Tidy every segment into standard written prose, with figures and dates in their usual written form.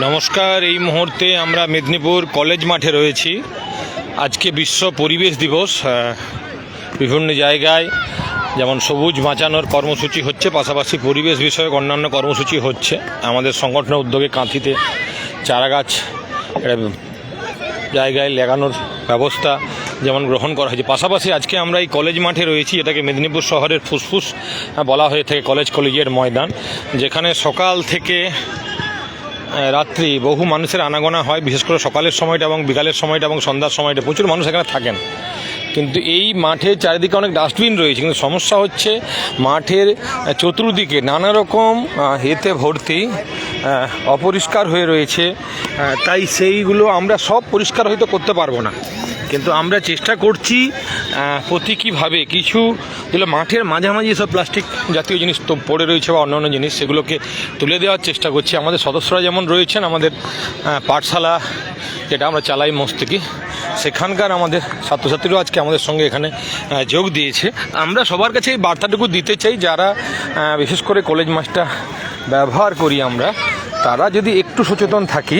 নমস্কার। এই মুহূর্তে আমরা মেদিনীপুর কলেজ মাঠে রয়েছি। আজকে বিশ্ব পরিবেশ দিবস। বিভিন্ন জায়গায় যেমন সবুজ বাঁচানোর কর্মসূচি হচ্ছে, পাশাপাশি পরিবেশ বিষয়ক অন্যান্য কর্মসূচি হচ্ছে। আমাদের সংগঠনের উদ্যোগে কাঁথিতে চারাগাছ জায়গায় লাগানোর ব্যবস্থা যেমন গ্রহণ করা হয়েছে। পাশাপাশি আজকে আমরা এই কলেজ মাঠে রয়েছি, এটাকে মেদিনীপুর শহরের ফুসফুস বলা হয়ে থাকে, কলেজের ময়দান, যেখানে সকাল থেকে রাত্রি বহু মানুষের আনাগোনা হয়। বিশেষ করে সকালের সময়টা এবং বিকালের সময়টা এবং সন্ধ্যার সময়টা প্রচুর মানুষ এখানে থাকেন। কিন্তু এই মাঠের চারিদিকে অনেক ডাস্টবিন রয়েছে, কিন্তু সমস্যা হচ্ছে মাঠের চতুর্দিকে নানা রকম এতে ভর্তি অপরিষ্কার হয়ে রয়েছে। তাই সেইগুলো আমরা সব পরিষ্কার হয়তো করতে পারবো না, কিন্তু আমরা চেষ্টা করছি প্রতীকীভাবে কিছু যেগুলো মাঠের মাঝামাঝি সব প্লাস্টিক জাতীয় জিনিস তো পড়ে রয়েছে বা অন্যান্য জিনিস, সেগুলোকে তুলে দেওয়ার চেষ্টা করছি। আমাদের সদস্যরা যেমন রয়েছেন, আমাদের পাঠশালা যেটা আমরা চালাই মস্তিকি, সেখানকার আমাদের ছাত্রছাত্রীরাও আজকে আমাদের সঙ্গে এখানে যোগ দিয়েছে। আমরা সবার কাছে এই বার্তাটুকু দিতে চাই, যারা বিশেষ করে কলেজ মাঠটা ব্যবহার করি আমরা, তারা যদি একটু সচেতন থাকি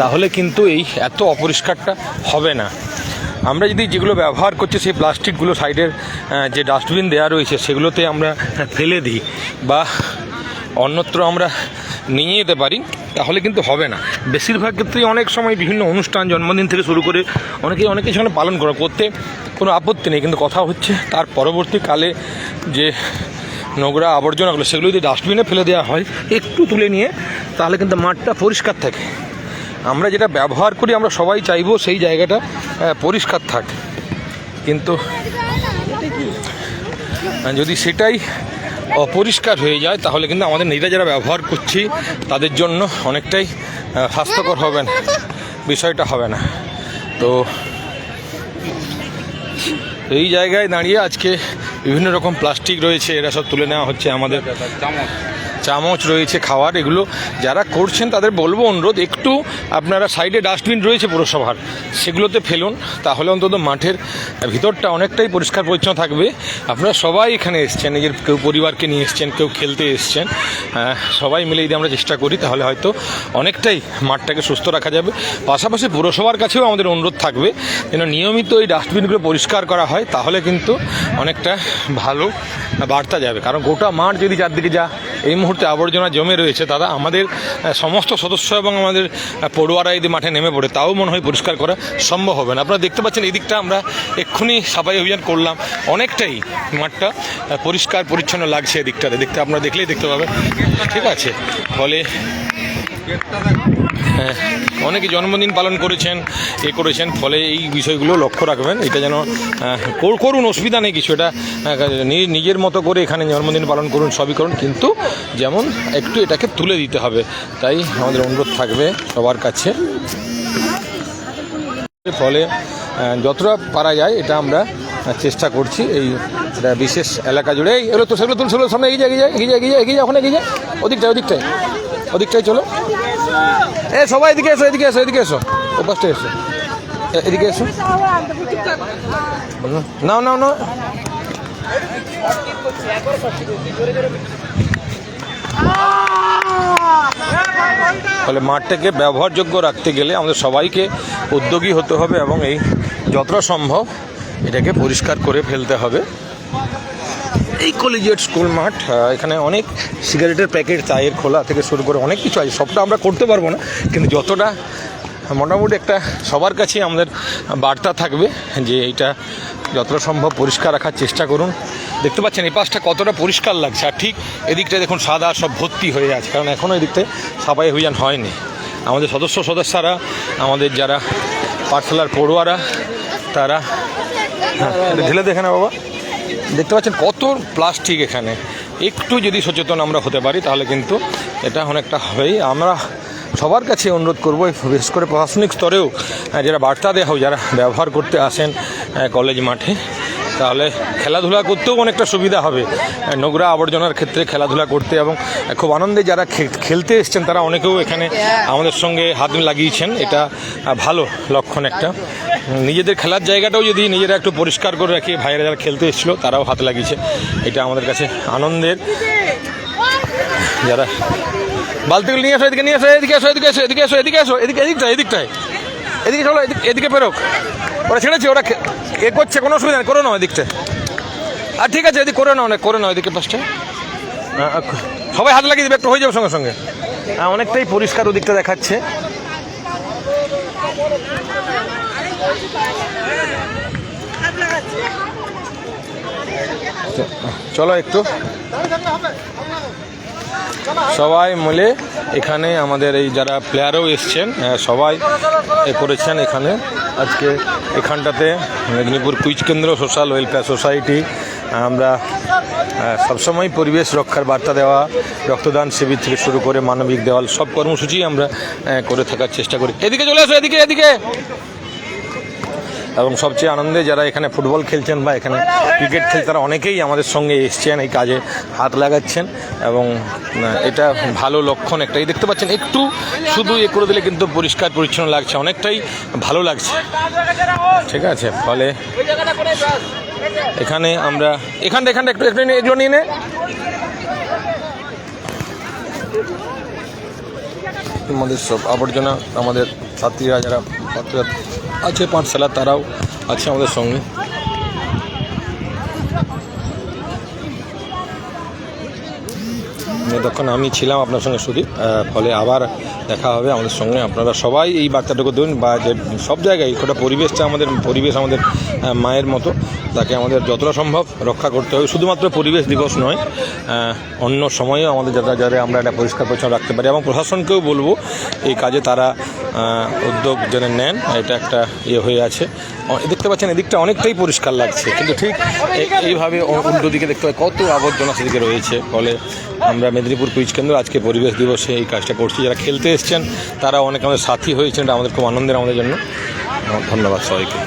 তাহলে কিন্তু এই এত অপরিষ্কারটা হবে না। আমরা যদি যেগুলো ব্যবহার করছি সেই প্লাস্টিকগুলো সাইডের যে ডাস্টবিন দেওয়া রয়েছে সেগুলোতে আমরা ফেলে দিই বা অন্যত্র আমরা নিয়ে যেতে পারি, তাহলে কিন্তু হবে না। বেশিরভাগ ক্ষেত্রেই অনেক সময় বিভিন্ন অনুষ্ঠান, জন্মদিন থেকে শুরু করে অনেকে সেখানে পালন করতে কোনো আপত্তি নেই, কিন্তু কথা হচ্ছে তার পরবর্তীকালে যে নোংরা আবর্জনাগুলো সেগুলো যদি ডাস্টবিনে ফেলে দেওয়া হয় একটু তুলে নিয়ে, তাহলে কিন্তু মাঠটা পরিষ্কার থাকে। আমরা যেটা ব্যবহার করি আমরা সবাই চাইবো সেই জায়গাটা পরিষ্কার থাক, কিন্তু যদি সেটাই অপরিষ্কার হয়ে যায় তাহলে কিন্তু আমাদের নিজেরা যারা ব্যবহার করছি তাদের জন্য অনেকটাই স্বাস্থ্যকর হবে না, বিষয়টা হবে না। তো এই জায়গায় দাঁড়িয়ে আজকে বিভিন্ন রকম প্লাস্টিক রয়েছে, এরা সব তুলে নেওয়া হচ্ছে। আমাদের চামচ রয়েছে খাওয়ার, এগুলো যারা করছেন তাদের বলবো অনুরোধ, একটু আপনারা সাইডে ডাস্টবিন রয়েছে পুরসভার, সেগুলোতে ফেলুন, তাহলে অন্তত মাঠের ভিতরটা অনেকটাই পরিষ্কার পরিচ্ছন্ন থাকবে। আপনারা সবাই এখানে এসছেন, নিজের কেউ পরিবারকে নিয়ে এসছেন, কেউ খেলতে এসছেন, সবাই মিলে যদি আমরা চেষ্টা করি তাহলে হয়তো অনেকটাই মাঠটাকে সুস্থ রাখা যাবে। পাশাপাশি পুরসভার কাছেও আমাদের অনুরোধ থাকবে যেন নিয়মিত এই ডাস্টবিনগুলো পরিষ্কার করা হয়, তাহলে কিন্তু অনেকটা ভালো বার্তা যাবে। কারণ গোটা মাঠ যদি চারদিকে যা এই মুহূর্তে আবর্জনা জমে রয়েছে, দাদা আমাদের সমস্ত সদস্য এবং আমাদের পড়ুয়ারা যদি মাঠে নেমে পড়ে তাও মনে হয় পরিষ্কার করা সম্ভব হবে না। আপনারা দেখতে পাচ্ছেন এই দিকটা আমরা এক্ষুনি সাফাই অভিযান করলাম, অনেকটাই মাঠটা পরিষ্কার পরিচ্ছন্ন লাগছে। এদিকটাতে দেখতে আপনারা দেখলেই দেখতে পাবেন, ঠিক আছে। ফলে অনেকে জন্মদিন পালন করেছেন, ফলে এই বিষয়গুলো লক্ষ্য রাখবেন। এটা যেন করুন, অসুবিধা নেই কিছু, এটা নিজের মতো করে এখানে জন্মদিন পালন করুন, সবই করুন, কিন্তু যেমন একটু এটাকে তুলে দিতে হবে। তাই আমাদের অনুরোধ থাকবে সবার কাছে। ফলে যতটা পারা যায় এটা আমরা চেষ্টা করছি এই বিশেষ এলাকা জুড়ে। এগুলো তো সেগুলো তুলছিল সামনে এগিয়ে যায় ওখানে এগিয়ে যায়, ওদিকটায় চলো। সবাই এদিকে এসো, ও পাশটা এসো, এদিকে এসো। নাও ফলে মাঠটাকে ব্যবহারযোগ্য রাখতে গেলে আমাদের সবাইকে উদ্যোগী হতে হবে এবং এই যতটা সম্ভব এটাকে পরিষ্কার করে ফেলতে হবে। এই কলেজিয়েট স্কুল মাঠ, এখানে অনেক সিগারেটের প্যাকেট, চায়ের খোলা থেকে শুরু করে অনেক কিছু আছে। সবটা আমরা করতে পারবো না, কিন্তু যতটা মোটামুটি একটা সবার কাছে আমাদের বার্তা থাকবে যে এইটা যতটা সম্ভব পরিষ্কার রাখার চেষ্টা করুন। দেখতে পাচ্ছেন এই পাশটা কতটা পরিষ্কার লাগছে, আর ঠিক এদিকটায় দেখুন সাদা সব ভর্তি হয়ে আছে, কারণ এখনও এদিকটায় সাফাই অভিযান হয়নি। আমাদের সদস্যরা, আমাদের যারা পাঠশালার পড়ুয়ারা, তারা ঢেলে দেখে না বাবা, দেখতে পাচ্ছেন কত প্লাস্টিক এখানে। একটু যদি সচেতন আমরা হতে পারি তাহলে কিন্তু এটা অনেকটা হবেই। আমরা সবার কাছে অনুরোধ করব, বিশেষ করে প্রশাসনিক স্তরেও যারা বার্তা দেওয়া হয়, যারা ব্যবহার করতে আসেন কলেজ মাঠে, তাহলে খেলাধুলা করতেও অনেকটা সুবিধা হবে। নোংরা আবর্জনার ক্ষেত্রে খেলাধুলা করতে এবং খুব আনন্দে যারা খেলতে এসছেন তারা অনেকেও এখানে আমাদের সঙ্গে হাত লাগিয়েছেন, এটা ভালো লক্ষণ একটা। নিজেদের খেলার জায়গাটাও যদি নিজেরা একটু পরিষ্কার করে রাখি, ভাইয়েরা যারা খেলতে এসেছিলো তারাও হাত লাগিয়েছে, এটা আমাদের কাছে আনন্দের। যারা বালতিগুলো নিয়ে এসো, এদিকে নিয়ে এসো, এদিকে এসো, এদিকে এসো, এদিকে এসো, এদিকে এসো, এদিকে এদিকটায় এদিকটায় এদিকে চলো, এদিকে বেরোক। ওরা ছেড়েছে, ওরা এ করছে, কোনো অসুবিধা নেই, করে নাও এদিকটা। আর ঠিক আছে, এদিকে করে নাও, অনেক করে নাও এদিকে পাশটা। সবাই হাত লাগিয়ে দেবে, একটু হয়ে যাবে সঙ্গে সঙ্গে। অনেকটাই পরিষ্কার ওদিকটা দেখাচ্ছে। চলো একটু সবাই মিলে এখানে আমাদের এই যারা প্লেয়ারও এসছেন সবাই করেছেন এখানে আজকে এখানটাতে মেদিনীপুর কুইজ কেন্দ্র সোশ্যাল ওয়েলফেয়ার সোসাইটি। আমরা সবসময় পরিবেশ রক্ষার বার্তা দেওয়া, রক্তদান শিবির থেকে শুরু করে মানবিক দেওয়াল সব কর্মসূচি আমরা করে থাকার চেষ্টা করি। এদিকে চলে আসো, এদিকে এদিকে। এবং সবচেয়ে আনন্দে যারা এখানে ফুটবল খেলছেন বা এখানে ক্রিকেট খেলছেন তারা অনেকেই আমাদের সঙ্গে এসছেন, এই কাজে হাত লাগাচ্ছেন এবং এটা ভালো লক্ষণ একটাই দেখতে পাচ্ছেন। একটু শুধু করে দিলে কিন্তু পরিষ্কার পরিচ্ছন্ন লাগছে, অনেকটাই ভালো লাগছে, ঠিক আছে। ফলে এখানে আমরা এখানটা একটু এগুলো নিয়ে নে। আমাদের সব আবর্জনা আমাদের ছাত্রীরা যারা আছে পাঠশালা তারাও আছে আমাদের সঙ্গে। তখন আমি ছিলাম আপনার সঙ্গে শুধু, ফলে আবার দেখা হবে আমাদের সঙ্গে। আপনারা সবাই এই বার্তাটুকু দেবেন বা যে সব জায়গায় গোটা পরিবেশটা আমাদের মায়ের মতো, তাকে আমাদের যতটা সম্ভব রক্ষা করতে হবে। শুধুমাত্র পরিবেশ দিবস নয়, অন্য সময়েও আমাদের যারা আমরা এটা পরিষ্কার পরিচ্ছন্ন রাখতে পারি। এবং প্রশাসনকেও বলবো এই কাজে তারা উদ্যোগ যেন নেন। এটা একটা হয়ে আছে, দেখতে পাচ্ছেন এদিকটা অনেকটাই পরিষ্কার লাগছে, কিন্তু ঠিক এইভাবে উল্টো দিকে দেখতে হয় কত আবর্জনা সেদিকে রয়েছে। ফলে আমরা মেদিনীপুর কুইজ কেন্দ্র আজকে পরিবেশ দিবসে এই কাজটা করছি। যারা খেলতে এসছেন তারা অনেক আমাদের সাথী হয়েছেন, এটা আমাদের খুব আনন্দের আমাদের জন্য। ধন্যবাদ সবাইকে।